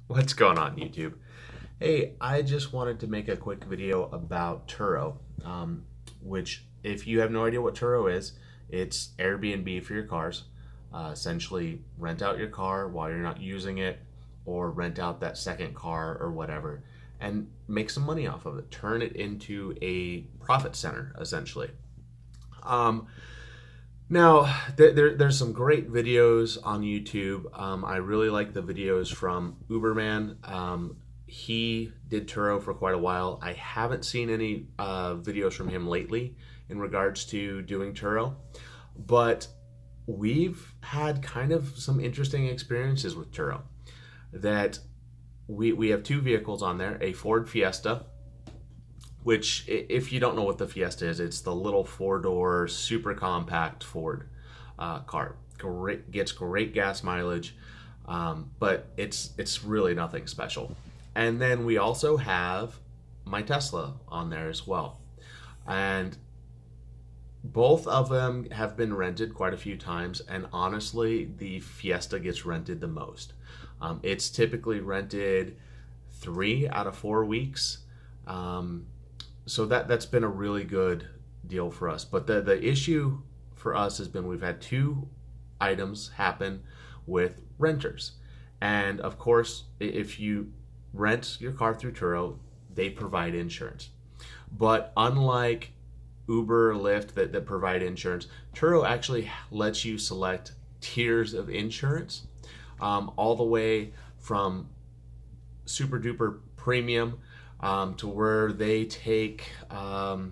What's going on, YouTube? Hey, I just wanted to make a quick video about Turo, which, if you have no idea what Turo is, it's Airbnb for your cars. Essentially, rent out your car while you're not using it, or rent out that second car or whatever, and make some money off of it. Turn it into a profit center, essentially. Um, Now, there's some great videos on YouTube. I really like the videos from Uberman. He did Turo for quite a while. I haven't seen any videos from him lately in regards to doing Turo, but we've had kind of some interesting experiences with Turo. That we have two vehicles on there, a Ford Fiesta, which, if you don't know what the Fiesta is, it's the little four-door super compact Ford car. Gets great gas mileage, but it's really nothing special. And then we also have my Tesla on there as well, and both of them have been rented quite a few times. And honestly, the Fiesta gets rented the most. It's typically rented 3 out of 4 weeks. So that's been a really good deal for us. But the issue for us has been we've had two items happen with renters. And of course, if you rent your car through Turo, they provide insurance. But unlike Uber, Lyft that provide insurance, Turo actually lets you select tiers of insurance, all the way from super duper premium, to where they take, I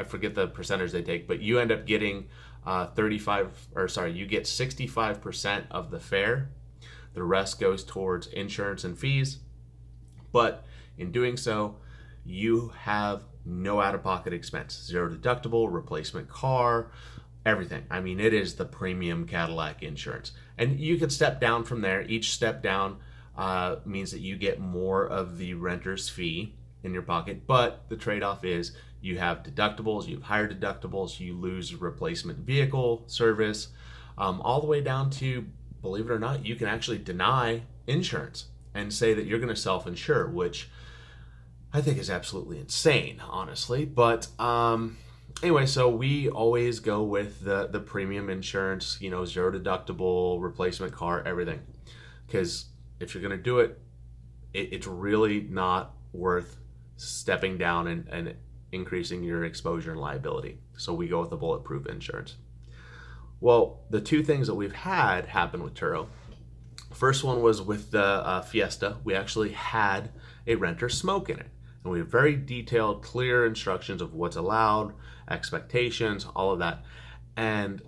forget the percentage they take, but you end up getting 65% of the fare. The rest goes towards insurance and fees. But in doing so, you have no out-of-pocket expense, zero deductible, replacement car, everything. I mean, it is the premium Cadillac insurance. And you can step down from there. Each step down means that you get more of the renter's fee in your pocket, but the trade-off is you have deductibles, you have higher deductibles, you lose replacement vehicle service, all the way down to, believe it or not, you can actually deny insurance and say that you're going to self-insure, which I think is absolutely insane, honestly. But anyway, so we always go with the premium insurance, zero deductible, replacement car, everything. Because if you're going to do it, it's really not worth stepping down and increasing your exposure and liability. So we go with the bulletproof insurance. Well, the two things that we've had happen with Turo. First one was with the Fiesta. We actually had a renter smoke in it. And we have very detailed, clear instructions of what's allowed, expectations, all of that. And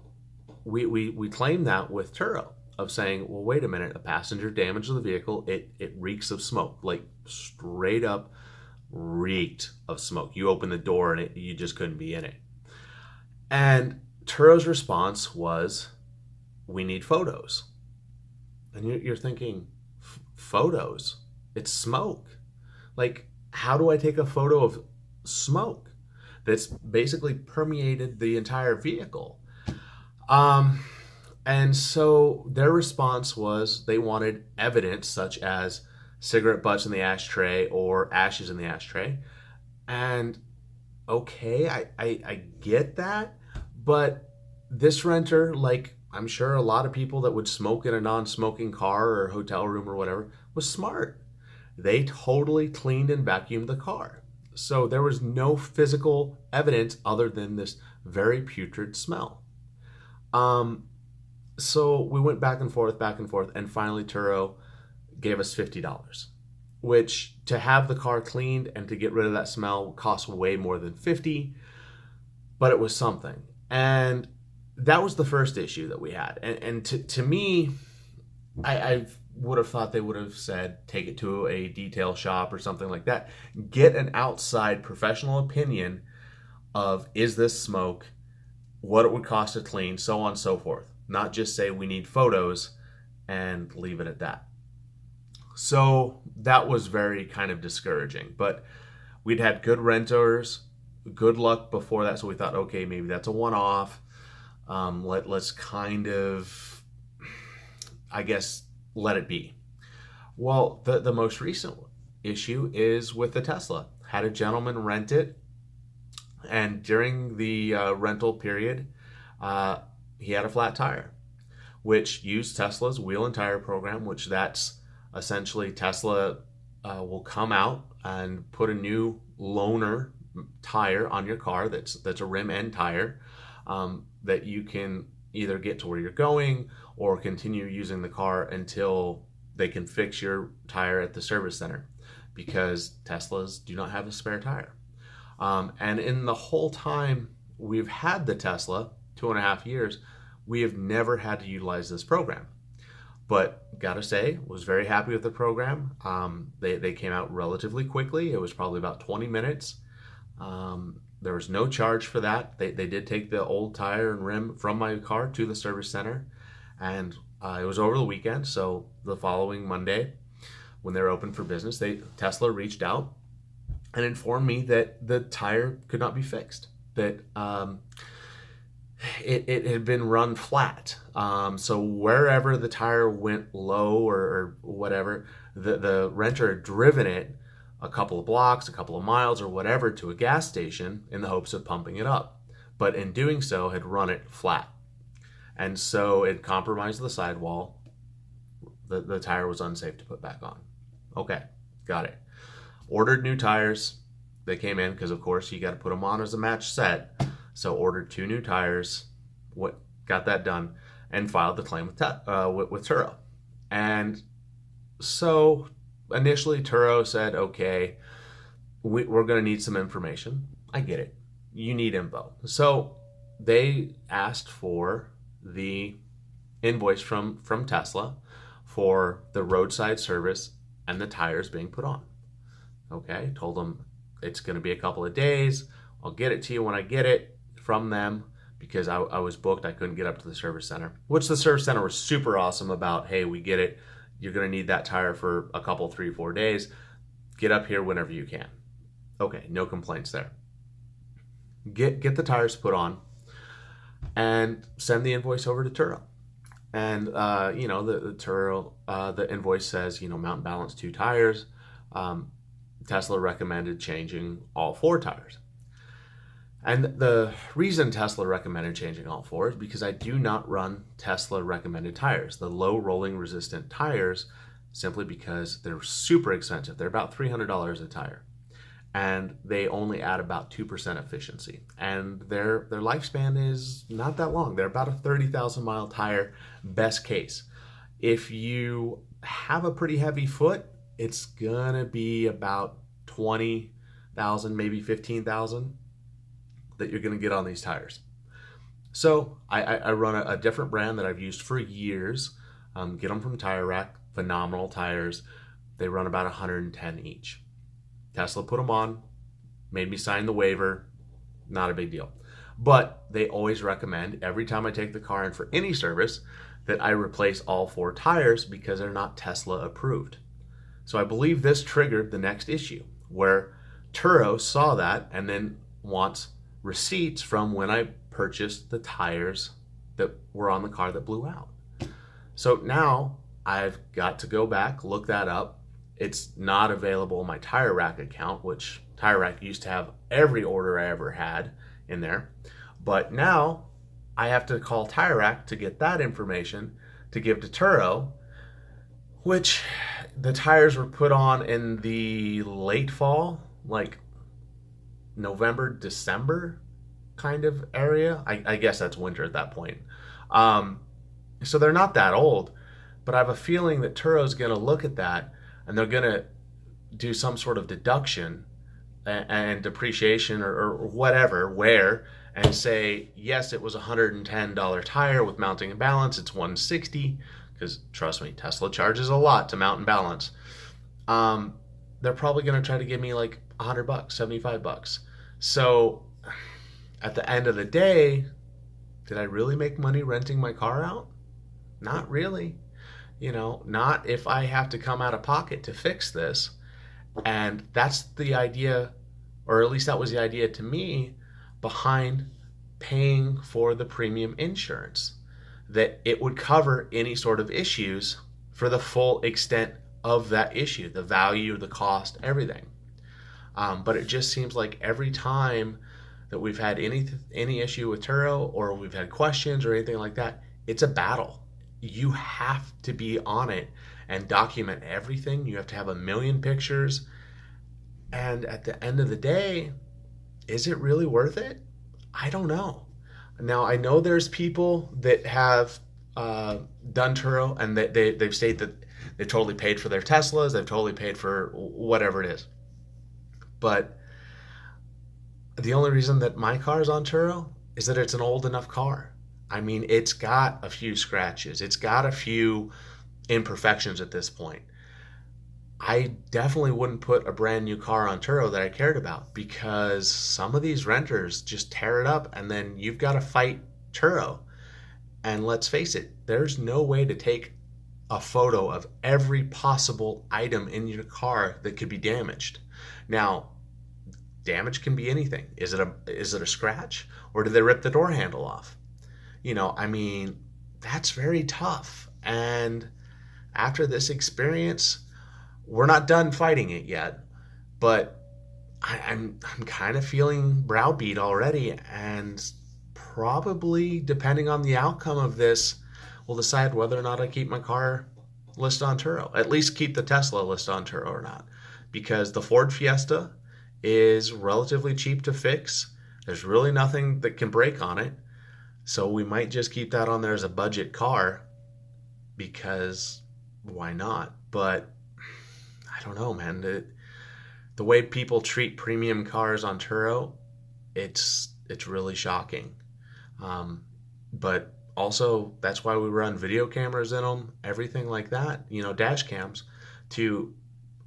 we claim that with Turo, of saying, well, wait a minute, a passenger damaged the vehicle, it reeks of smoke, like straight up reeked of smoke. You open the door and you just couldn't be in it. And Turo's response was, we need photos. And you're thinking, photos? It's smoke. Like, how do I take a photo of smoke that's basically permeated the entire vehicle? And so their response was they wanted evidence such as cigarette butts in the ashtray or ashes in the ashtray. And okay, I get that, but this renter, like I'm sure a lot of people that would smoke in a non-smoking car or hotel room or whatever, was smart. They totally cleaned and vacuumed the car. So there was no physical evidence other than this very putrid smell. So we went back and forth, and finally Turo gave us $50, which, to have the car cleaned and to get rid of that smell, cost way more than $50, but it was something. And that was the first issue that we had. And to me, I would have thought they would have said, take it to a detail shop or something like that. Get an outside professional opinion of, is this smoke, what it would cost to clean, so on and so forth. Not just say we need photos and leave it at that. So that was very kind of discouraging. But we'd had good renters, good luck before that, so we thought, okay, maybe that's a one-off. Let's kind of, I guess, let it be. Well, the most recent issue is with the Tesla. Had a gentleman rent it, and during the rental period, uh, he had a flat tire, which used Tesla's wheel and tire program, which that's essentially Tesla will come out and put a new loaner tire on your car that's a rim and tire, that you can either get to where you're going or continue using the car until they can fix your tire at the service center, because Teslas do not have a spare tire. And in the whole time we've had the Tesla, 2.5 years, we have never had to utilize this program. But gotta say, was very happy with the program. They came out relatively quickly. It was probably about 20 minutes. There was no charge for that. They did take the old tire and rim from my car to the service center, and it was over the weekend. So the following Monday, when they were open for business, Tesla reached out and informed me that the tire could not be fixed. That it had been run flat. So wherever the tire went low or whatever, the renter had driven it a couple of blocks, a couple of miles or whatever to a gas station in the hopes of pumping it up. But in doing so, had run it flat. And so it compromised the sidewall. The tire was unsafe to put back on. Okay, got it. Ordered new tires. They came in because, of course, you got to put them on as a match set. So ordered 2 new tires, got that done, and filed the claim with Turo. And so initially Turo said, okay, we're going to need some information. I get it. You need info. So they asked for the invoice from Tesla for the roadside service and the tires being put on. Okay, told them it's going to be a couple of days. I'll get it to you when I get it from them, because I was booked. I couldn't get up to the service center, which the service center was super awesome about. Hey, we get it. You're going to need that tire for a couple, 3-4 days. Get up here whenever you can. Okay, no complaints there. Get the tires put on and send the invoice over to Turo. And, the Turo, the invoice says, Mountain Balance 2 tires. Tesla recommended changing all 4 tires. And the reason Tesla recommended changing all 4 is because I do not run Tesla recommended tires, the low rolling resistant tires, simply because they're super expensive. They're about $300 a tire, and they only add about 2% efficiency. And their lifespan is not that long. They're about a 30,000 mile tire, best case. If you have a pretty heavy foot, it's gonna be about 20,000, maybe 15,000 that you're going to get on these tires. So I run a different brand that I've used for years. Get them from Tire Rack, phenomenal tires. They run about 110 each. Tesla put them on, made me sign the waiver, not a big deal. But they always recommend, every time I take the car in for any service, that I replace all 4 tires because they're not Tesla approved. So I believe this triggered the next issue, where Turo saw that and then wants receipts from when I purchased the tires that were on the car that blew out. So now I've got to go back, look that up. It's not available in my Tire Rack account, which Tire Rack used to have every order I ever had in there. But now I have to call Tire Rack to get that information to give to Turo, which the tires were put on in the late fall, like November, December kind of area. I guess that's winter at that point. So they're not that old, but I have a feeling that Turo's going to look at that and they're going to do some sort of deduction and depreciation or whatever, and say, yes, it was a $110 tire with mounting and balance. It's $160, because trust me, Tesla charges a lot to mount and balance. They're probably going to try to give me like $100, $75. So at the end of the day, did I really make money renting my car out? Not really. Not if I have to come out of pocket to fix this. And that's the idea, or at least that was the idea to me, behind paying for the premium insurance, that it would cover any sort of issues for the full extent of that issue, the value, the cost, everything. But it just seems like every time that we've had any issue with Turo, or we've had questions or anything like that, it's a battle. You have to be on it and document everything. You have to have a million pictures. And at the end of the day, is it really worth it? I don't know. Now, I know there's people that have done Turo, and they've stated that they've totally paid for their Teslas, they've totally paid for whatever it is. But the only reason that my car is on Turo is that it's an old enough car. I mean, it's got a few scratches, it's got a few imperfections at this point. I definitely wouldn't put a brand new car on Turo that I cared about, because some of these renters just tear it up, and then you've got to fight Turo. And let's face it, there's no way to take a photo of every possible item in your car that could be damaged. Now, damage can be anything. Is it a scratch, or did they rip the door handle off? I mean, that's very tough. And after this experience, we're not done fighting it yet, but I'm kind of feeling browbeat already, and probably, depending on the outcome of this, we'll decide whether or not I keep my car listed on Turo. At least keep the Tesla listed on Turo or not, because the Ford Fiesta is relatively cheap to fix. There's really nothing that can break on it, so we might just keep that on there as a budget car, because why not? But I don't know, man. The way people treat premium cars on Turo, it's really shocking. But also, that's why we run video cameras in them, everything like that, dash cams, to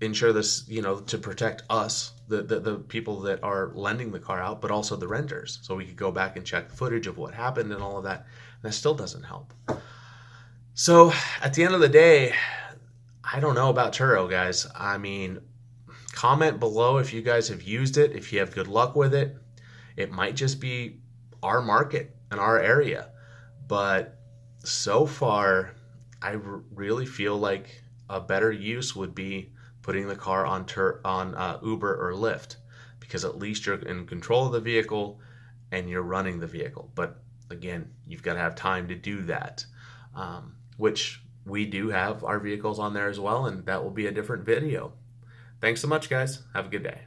ensure this, to protect us, the people that are lending the car out, but also the renters, so we could go back and check footage of what happened and all of that. And that still doesn't help. So at the end of the day, I don't know about Turo, guys. I mean, comment below if you guys have used it, if you have good luck with it. It might just be our market and our area. But so far, I really feel like a better use would be putting the car on Uber or Lyft, because at least you're in control of the vehicle and you're running the vehicle. But again, you've got to have time to do that, which we do have our vehicles on there as well, and that will be a different video. Thanks so much, guys. Have a good day.